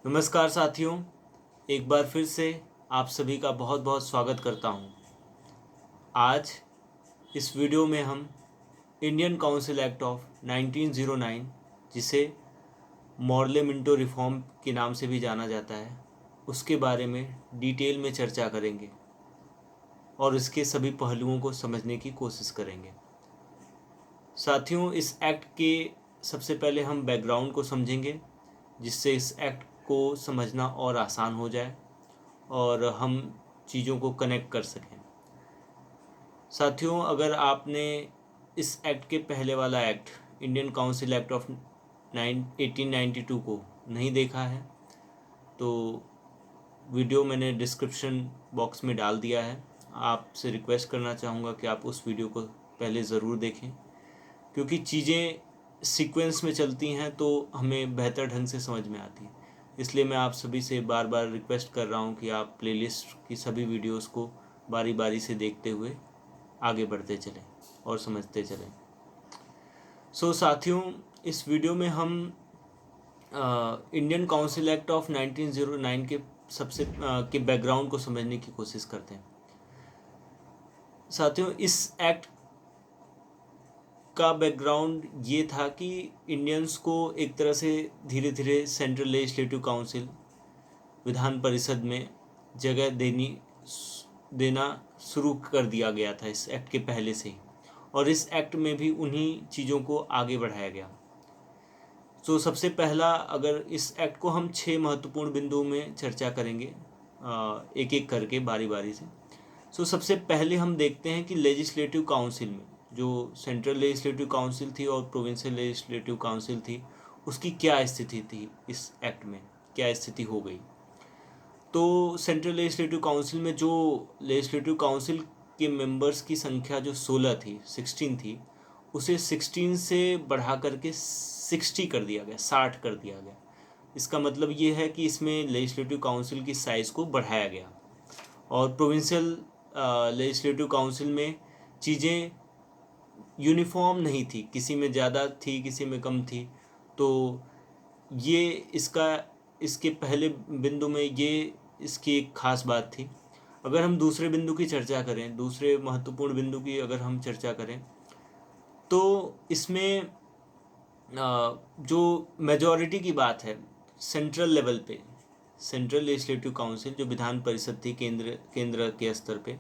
नमस्कार साथियों, एक बार फिर से आप सभी का बहुत बहुत स्वागत करता हूं। आज इस वीडियो में हम इंडियन काउंसिल एक्ट ऑफ 1909, जिसे मॉर्ले मिंटो रिफॉर्म के नाम से भी जाना जाता है, उसके बारे में डिटेल में चर्चा करेंगे और इसके सभी पहलुओं को समझने की कोशिश करेंगे। साथियों, इस एक्ट के सबसे पहले हम बैकग्राउंड को समझेंगे, जिससे इस एक्ट को समझना और आसान हो जाए और हम चीज़ों को कनेक्ट कर सकें। साथियों, अगर आपने इस एक्ट के पहले वाला act Indian council act of 1892 को नहीं देखा है तो वीडियो मैंने डिस्क्रिप्शन बॉक्स में डाल दिया है। आपसे रिक्वेस्ट करना चाहूँगा कि आप उस वीडियो को पहले ज़रूर देखें, क्योंकि चीज़ें सीक्वेंस में चलती हैं तो हमें बेहतर ढंग से समझ में आती है। इसलिए मैं आप सभी से बार बार रिक्वेस्ट कर रहा हूँ कि आप प्लेलिस्ट की सभी वीडियोस को बारी बारी से देखते हुए आगे बढ़ते चलें और समझते चलें। साथियों, इस वीडियो में हम इंडियन काउंसिल एक्ट ऑफ 1909 के के बैकग्राउंड को समझने की कोशिश करते हैं। साथियों, इस एक्ट का बैकग्राउंड ये था कि इंडियंस को एक तरह से धीरे धीरे central legislative council, Vidhan Parishad में जगह देना शुरू कर दिया गया था इस एक्ट के पहले से ही, और इस एक्ट में भी उन्हीं चीज़ों को आगे बढ़ाया गया। सबसे पहला, अगर इस एक्ट को हम 6 महत्वपूर्ण बिंदुओं में चर्चा करेंगे एक एक करके बारी बारी से। सबसे पहले हम देखते हैं कि लेजिस्लेटिव काउंसिल में जो सेंट्रल लेजिस्लेटिव काउंसिल थी और प्रोविंशियल लेजिस्लेटिव काउंसिल थी, उसकी क्या स्थिति थी, इस एक्ट में क्या स्थिति हो गई। तो सेंट्रल लेजिस्लेटिव काउंसिल में जो लेजिस्लेटिव काउंसिल के मेंबर्स की संख्या जो 16 थी, 16 थी, उसे 16 से बढ़ा करके 60 कर दिया गया, 60 कर दिया गया। इसका मतलब ये है कि इसमें लेजिस्लेटिव काउंसिल की साइज़ को बढ़ाया गया। और प्रोविंशियल लेजिस्लेटिव काउंसिल में चीज़ें यूनिफॉर्म नहीं थी, किसी में ज़्यादा थी, किसी में कम थी। तो ये इसके पहले बिंदु में ये इसकी एक ख़ास बात थी। अगर हम दूसरे बिंदु की चर्चा करें, दूसरे महत्वपूर्ण बिंदु की अगर हम चर्चा करें, तो इसमें जो मेजॉरिटी की बात है सेंट्रल लेवल पे, सेंट्रल लेजिस्लेटिव काउंसिल जो विधान परिषद थी केंद्र के स्तर पे,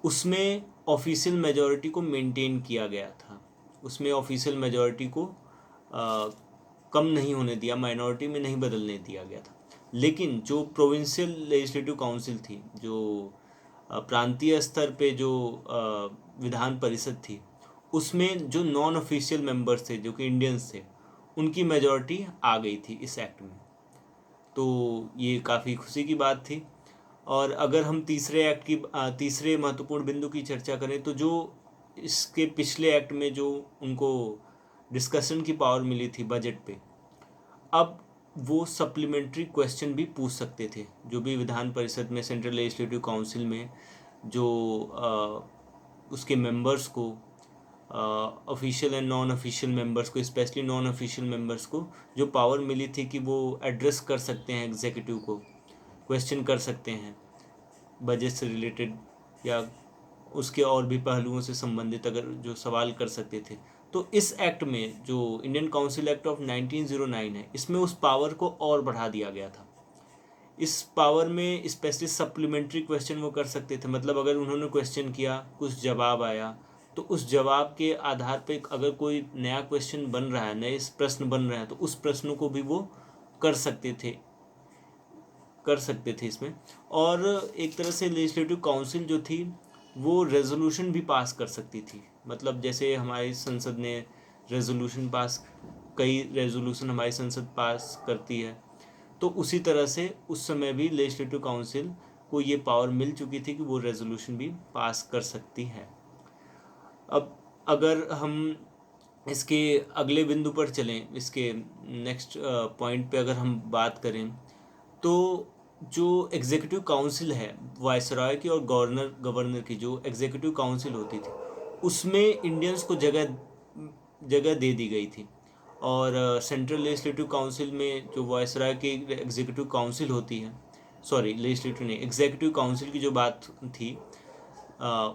उसमें ऑफिशियल मेजॉरिटी को मेंटेन किया गया था। उसमें ऑफिशियल मेजॉरिटी को कम नहीं होने दिया, माइनॉरिटी में नहीं बदलने दिया गया था। लेकिन जो प्रोविंशियल लेजिस्लेटिव काउंसिल थी, जो प्रांतीय स्तर पे जो विधान परिषद थी, उसमें जो नॉन ऑफिशियल मेंबर्स थे जो कि इंडियंस थे, उनकी मेजॉरिटी आ गई थी इस एक्ट में। तो ये काफ़ी खुशी की बात थी। और अगर हम तीसरे महत्वपूर्ण बिंदु की चर्चा करें, तो जो इसके पिछले एक्ट में जो उनको डिस्कशन की पावर मिली थी बजट पे, अब वो सप्लीमेंट्री क्वेश्चन भी पूछ सकते थे। जो भी विधान परिषद में, सेंट्रल लेजिस्लेटिव काउंसिल में जो उसके मेंबर्स को, official and non official members को, स्पेशली नॉन ऑफिशियल मेंबर्स को जो पावर मिली थी कि वो एड्रेस कर सकते हैं एग्जीक्यूटिव को, क्वेश्चन कर सकते हैं बजट से रिलेटेड या उसके और भी पहलुओं से संबंधित, अगर जो सवाल कर सकते थे। तो इस एक्ट में जो इंडियन काउंसिल एक्ट ऑफ 1909 है, इसमें उस पावर को और बढ़ा दिया गया था। इस पावर में स्पेशली सप्लीमेंट्री क्वेश्चन वो कर सकते थे। मतलब अगर उन्होंने क्वेश्चन किया, कुछ जवाब आया, तो उस जवाब के आधार पे अगर कोई नया क्वेश्चन बन रहा है, नए प्रश्न बन रहे हैं, तो उस प्रश्नों को भी वो कर सकते थे इसमें। और एक तरह से लेजिस्लेटिव काउंसिल जो थी वो रेजोल्यूशन भी पास कर सकती थी। मतलब जैसे हमारी संसद ने रेजोल्यूशन पास, कई रेजोल्यूशन हमारी संसद पास करती है, तो उसी तरह से उस समय भी लेजिस्लेटिव काउंसिल को ये पावर मिल चुकी थी कि वो रेजोल्यूशन भी पास कर सकती है। अब अगर हम इसके अगले बिंदु पर चलें, इसके नेक्स्ट पॉइंट पे अगर हम बात करें, तो जो एग्जीक्यूटिव काउंसिल है, वायसरॉय की और गवर्नर की जो एग्जीक्यूटिव काउंसिल होती थी, उसमें इंडियंस को जगह दे दी गई थी। और सेंट्रल लेजिस्लेटिव काउंसिल में जो वायसराय की एग्जीक्यूटिव काउंसिल होती है, सॉरी लेजिस्लेटिव नहीं, एग्जीक्यूटिव काउंसिल की जो बात थी,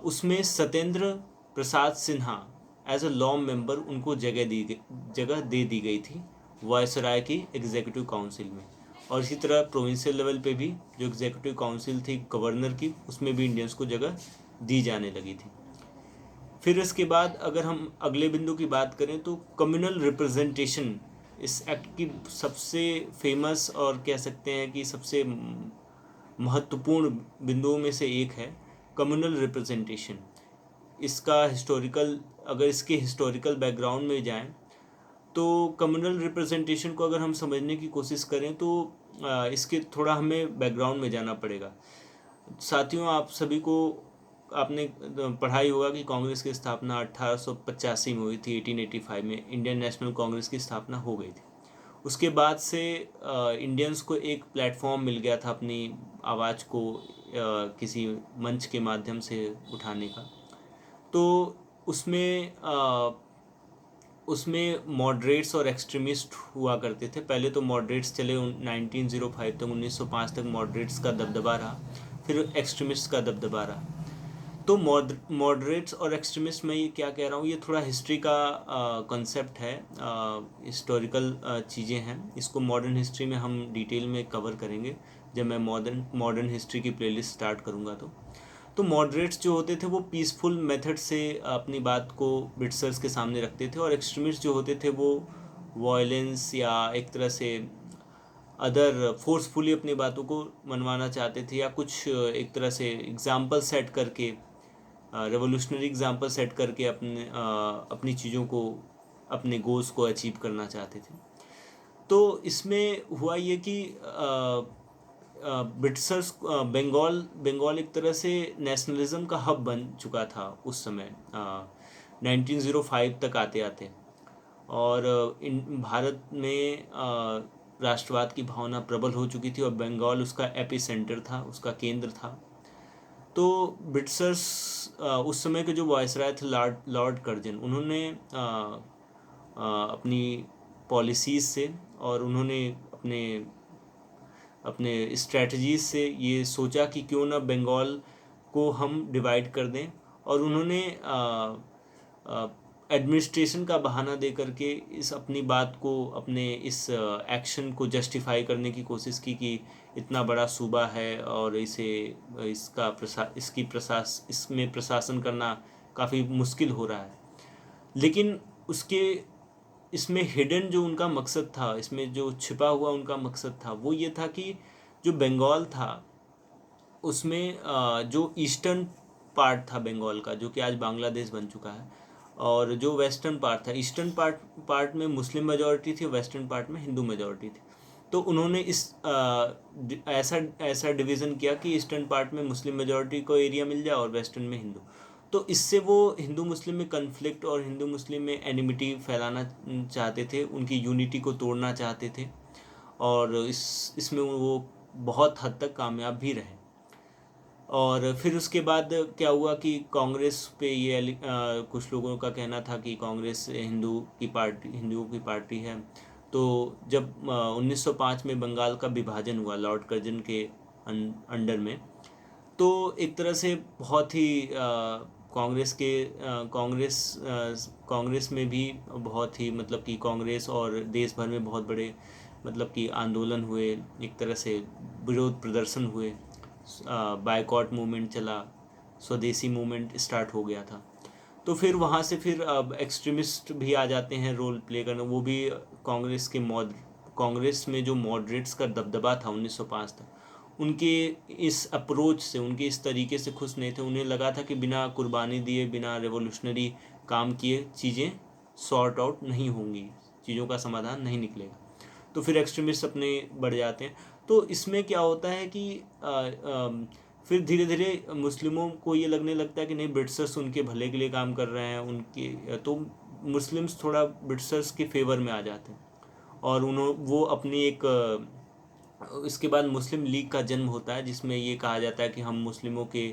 उसमें Satyendra Prasad Sinha as a law member उनको जगह दे दी गई थी वायसराय की एग्जीक्यूटिव काउंसिल में। और इसी तरह प्रोविंशियल लेवल पे भी जो एग्जीक्यूटिव काउंसिल थी गवर्नर की, उसमें भी इंडियंस को जगह दी जाने लगी थी। फिर इसके बाद अगर हम अगले बिंदु की बात करें तो कम्युनल रिप्रेजेंटेशन इस एक्ट की सबसे फेमस और कह सकते हैं कि सबसे महत्वपूर्ण बिंदुओं में से एक है कम्युनल रिप्रेजेंटेशन। इसका हिस्टोरिकल, अगर इसके हिस्टोरिकल बैकग्राउंड में जाएं तो कम्युनल रिप्रेजेंटेशन को अगर हम समझने की कोशिश करें तो इसके थोड़ा हमें बैकग्राउंड में जाना पड़ेगा। साथियों, आप सभी को आपने पढ़ाई होगा कि कांग्रेस की स्थापना 1885 में हुई थी। 1885 में इंडियन नेशनल कांग्रेस की स्थापना हो गई थी। उसके बाद से इंडियंस को एक प्लेटफॉर्म मिल गया था अपनी आवाज़ को किसी मंच के माध्यम से उठाने का। तो उसमें मॉडरेट्स और एक्सट्रीमिस्ट हुआ करते थे। पहले तो मॉडरेट्स चले 1905 तक, 1905 तक मॉडरेट्स का दबदबा रहा, फिर एक्सट्रीमिस्ट का दबदबा रहा। तो मॉडरेट्स और एक्सट्रीमिस्ट, मैं ये क्या कह रहा हूँ, ये थोड़ा हिस्ट्री का कॉन्सेप्ट है, हिस्टोरिकल चीज़ें हैं। इसको मॉडर्न हिस्ट्री में हम डिटेल में कवर करेंगे जब मैं मॉडर्न हिस्ट्री की प्लेलिस्ट स्टार्ट करूँगा। तो मॉडरेट्स जो होते थे वो पीसफुल मेथड से अपनी बात को ब्रिटिशर्स के सामने रखते थे, और एक्सट्रीमिस्ट जो होते थे वो वायलेंस या एक तरह से अदर फोर्सफुली अपनी बातों को मनवाना चाहते थे, या कुछ एक तरह से एग्जाम्पल सेट करके, रेवोल्यूशनरी एग्जाम्पल सेट करके अपनी चीज़ों को, अपने गोल्स को अचीव करना चाहते थे। तो इसमें हुआ ये कि ब्रिटिशर्स, बंगाल एक तरह से नेशनलिज्म का हब बन चुका था उस समय, 1905 तक आते आते। और भारत में राष्ट्रवाद की भावना प्रबल हो चुकी थी और बंगाल उसका एपी सेंटर था, उसका केंद्र था। तो ब्रिटिशर्स, उस समय के जो वायसराय थे लॉर्ड कर्जन, उन्होंने अपनी पॉलिसीज़ से और उन्होंने अपने स्ट्रेटजीज से ये सोचा कि क्यों ना बंगाल को हम डिवाइड कर दें, और उन्होंने एडमिनिस्ट्रेशन का बहाना दे करके इस अपनी बात को, अपने इस एक्शन को जस्टिफाई करने की कोशिश की कि इतना बड़ा सूबा है और इसमें प्रशासन करना काफ़ी मुश्किल हो रहा है। लेकिन इसमें हिडन जो उनका मकसद था, इसमें जो छिपा हुआ उनका मकसद था, वो ये था कि जो बंगाल था उसमें जो ईस्टर्न पार्ट था बंगाल का, जो कि आज बांग्लादेश बन चुका है, और जो वेस्टर्न पार्ट था, ईस्टर्न पार्ट में मुस्लिम मेजॉरिटी थी, वेस्टर्न पार्ट में हिंदू मेजॉरिटी थी। तो उन्होंने ऐसा डिवीज़न किया कि ईस्टर्न पार्ट में मुस्लिम मेजॉरिटी को एरिया मिल जाए और वेस्टर्न में हिंदू। तो इससे वो हिंदू मुस्लिम में कन्फ्लिक्ट और हिंदू मुस्लिम में एनिमिटी फैलाना चाहते थे, उनकी यूनिटी को तोड़ना चाहते थे, और इसमें वो बहुत हद तक कामयाब भी रहे। और फिर उसके बाद क्या हुआ कि कांग्रेस पे ये कुछ लोगों का कहना था कि कांग्रेस हिंदुओं की पार्टी है। तो जब 1905 में बंगाल का विभाजन हुआ लॉर्ड कर्जन के अंडर में, तो एक तरह से बहुत ही कांग्रेस में भी बहुत ही, मतलब कि कांग्रेस और देश भर में बहुत बड़े, मतलब कि आंदोलन हुए, एक तरह से विरोध प्रदर्शन हुए, बायकॉट मूवमेंट चला, स्वदेशी मूवमेंट स्टार्ट हो गया था। तो फिर वहाँ से फिर अब एक्सट्रीमिस्ट भी आ जाते हैं रोल प्ले करने। वो भी कांग्रेस में जो मॉडरेट्स का दबदबा था 1905 तक, उनके इस अप्रोच से, उनके इस तरीके से खुश नहीं थे। उन्हें लगा था कि बिना कुर्बानी दिए, बिना रेवोल्यूशनरी काम किए चीज़ें सॉर्ट आउट नहीं होंगी, चीज़ों का समाधान नहीं निकलेगा। तो फिर एक्सट्रीमिस्ट अपने बढ़ जाते हैं। तो इसमें क्या होता है कि फिर धीरे धीरे मुस्लिमों को ये लगने लगता है कि नहीं, ब्रिटिशर्स उनके भले के लिए काम कर रहे हैं, तो मुस्लिम्स थोड़ा ब्रिटिशर्स के फेवर में आ जाते हैं, और वो अपनी इसके बाद मुस्लिम लीग का जन्म होता है, जिसमें ये कहा जाता है कि हम मुस्लिमों के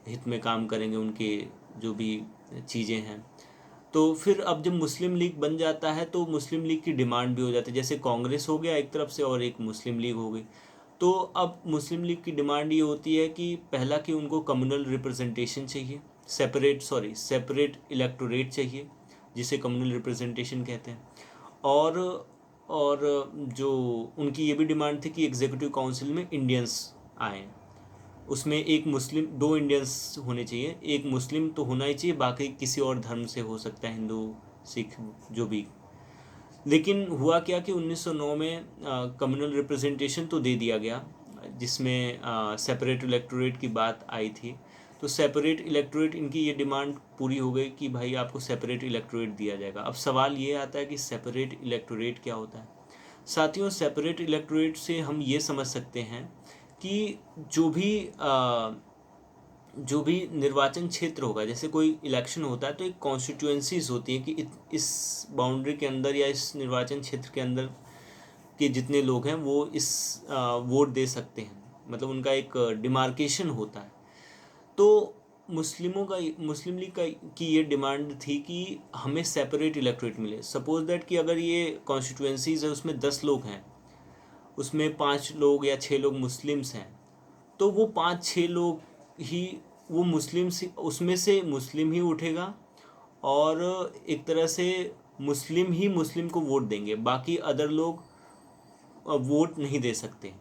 हित में काम करेंगे, उनके जो भी चीज़ें हैं। तो फिर अब जब मुस्लिम लीग बन जाता है तो मुस्लिम लीग की डिमांड भी हो जाती है, जैसे कांग्रेस हो गया एक तरफ से और एक मुस्लिम लीग हो गई। तो अब मुस्लिम लीग की डिमांड ये होती है कि पहला कि उनको कम्युनल रिप्रेजेंटेशन चाहिए, सेपरेट इलेक्टोरेट चाहिए जिसे कम्युनल रिप्रेजेंटेशन कहते हैं। और जो उनकी ये भी डिमांड थी कि एग्जीक्यूटिव काउंसिल में इंडियंस आए, उसमें एक मुस्लिम, 2 इंडियंस होने चाहिए, एक मुस्लिम तो होना ही चाहिए, बाकी किसी और धर्म से हो सकता है, हिंदू सिख जो भी। लेकिन हुआ क्या कि 1909 में कम्युनल रिप्रेजेंटेशन तो दे दिया गया, जिसमें सेपरेट इलेक्टोरेट की बात आई थी। तो सेपरेट इलेक्टोरेट, इनकी ये डिमांड पूरी हो गई कि भाई आपको सेपरेट इलेक्टोरेट दिया जाएगा। अब सवाल ये आता है कि सेपरेट इलेक्टोरेट क्या होता है। साथियों, सेपरेट इलेक्टोरेट से हम ये समझ सकते हैं कि जो भी निर्वाचन क्षेत्र होगा, जैसे कोई इलेक्शन होता है तो एक कॉन्स्टिट्यूएंसीज होती है कि इस बाउंड्री के अंदर या इस निर्वाचन क्षेत्र के अंदर के जितने लोग हैं वो इस वोट दे सकते हैं, मतलब उनका एक डिमार्केशन होता है। तो मुस्लिम लीग की ये डिमांड थी कि हमें सेपरेट इलेक्टोरेट मिले। सपोज दैट कि अगर ये कॉन्स्टिट्यूएंसीज है उसमें 10 लोग हैं, उसमें 5 लोग या 6 लोग मुस्लिम्स हैं, तो वो 5-6 लोग ही वो उसमें से मुस्लिम ही उठेगा और एक तरह से मुस्लिम को वोट देंगे, बाकी अदर लोग वोट नहीं दे सकते।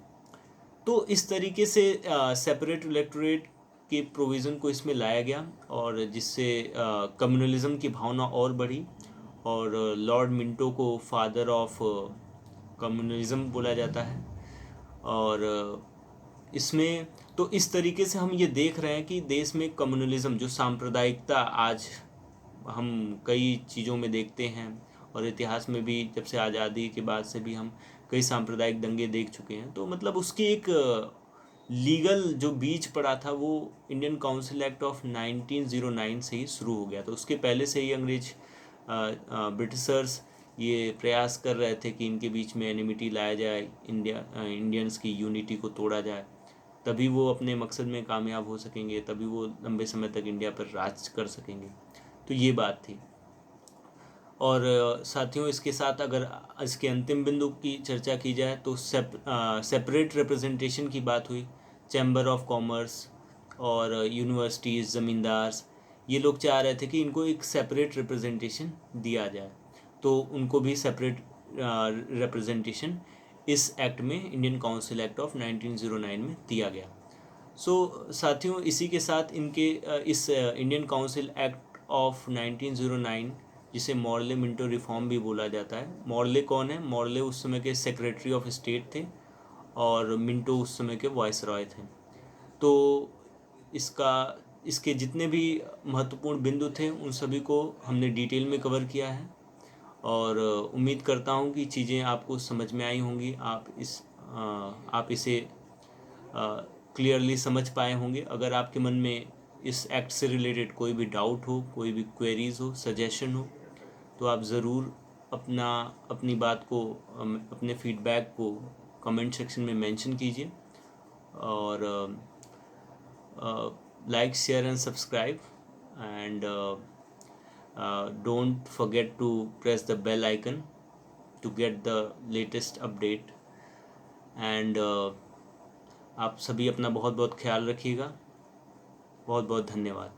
तो इस तरीके से सेपरेट इलेक्टोरेट के प्रोविज़न को इसमें लाया गया और जिससे कम्युनलिज्म की भावना और बढ़ी और लॉर्ड मिंटो को फादर ऑफ कम्युनलिज्म बोला जाता है। और इसमें तो इस तरीके से हम ये देख रहे हैं कि देश में कम्युनलिज्म, जो सांप्रदायिकता आज हम कई चीज़ों में देखते हैं और इतिहास में भी जब से आज़ादी के बाद से भी हम कई सांप्रदायिक दंगे देख चुके हैं। तो मतलब उसकी एक लीगल जो बीज पड़ा था वो इंडियन काउंसिल एक्ट ऑफ 1909 से ही शुरू हो गया। तो उसके पहले से ही अंग्रेज ब्रिटिशर्स ये प्रयास कर रहे थे कि इनके बीच में एनिमिटी लाया जाए, इंडियंस की यूनिटी को तोड़ा जाए, तभी वो अपने मकसद में कामयाब हो सकेंगे, तभी वो लंबे समय तक इंडिया पर राज कर सकेंगे। तो ये बात थी। और साथियों, इसके साथ अगर इसके अंतिम बिंदु की चर्चा की जाए तो सेपरेट रिप्रेजेंटेशन की बात हुई। चैम्बर ऑफ कॉमर्स और यूनिवर्सिटीज़, ज़मींदार्स, ये लोग चाह रहे थे कि इनको एक सेपरेट रिप्रेजेंटेशन दिया जाए, तो उनको भी सेपरेट रिप्रेजेंटेशन इस एक्ट में, इंडियन काउंसिल एक्ट ऑफ 1909 में दिया गया। साथियों, इसी के साथ इस इंडियन काउंसिल एक्ट ऑफ 1909, जिसे मॉर्ले मिंटो रिफॉर्म भी बोला जाता है। मॉर्ले कौन है? मॉर्ले उस समय के सेक्रेटरी ऑफ स्टेट थे और मिंटो उस समय के वाइसरॉय थे। तो इसके जितने भी महत्वपूर्ण बिंदु थे उन सभी को हमने डिटेल में कवर किया है और उम्मीद करता हूँ कि चीज़ें आपको समझ में आई होंगी, आप इसे क्लियरली समझ पाए होंगे। अगर आपके मन में इस एक्ट से रिलेटेड कोई भी डाउट हो, कोई भी क्वेरीज हो, सजेशन हो, तो आप ज़रूर अपनी बात को, अपने फीडबैक को कमेंट सेक्शन में मेंशन कीजिए और like, share and subscribe, and don't forget to press the bell icon to get the latest update, and आप सभी अपना बहुत बहुत ख्याल रखिएगा। बहुत बहुत धन्यवाद।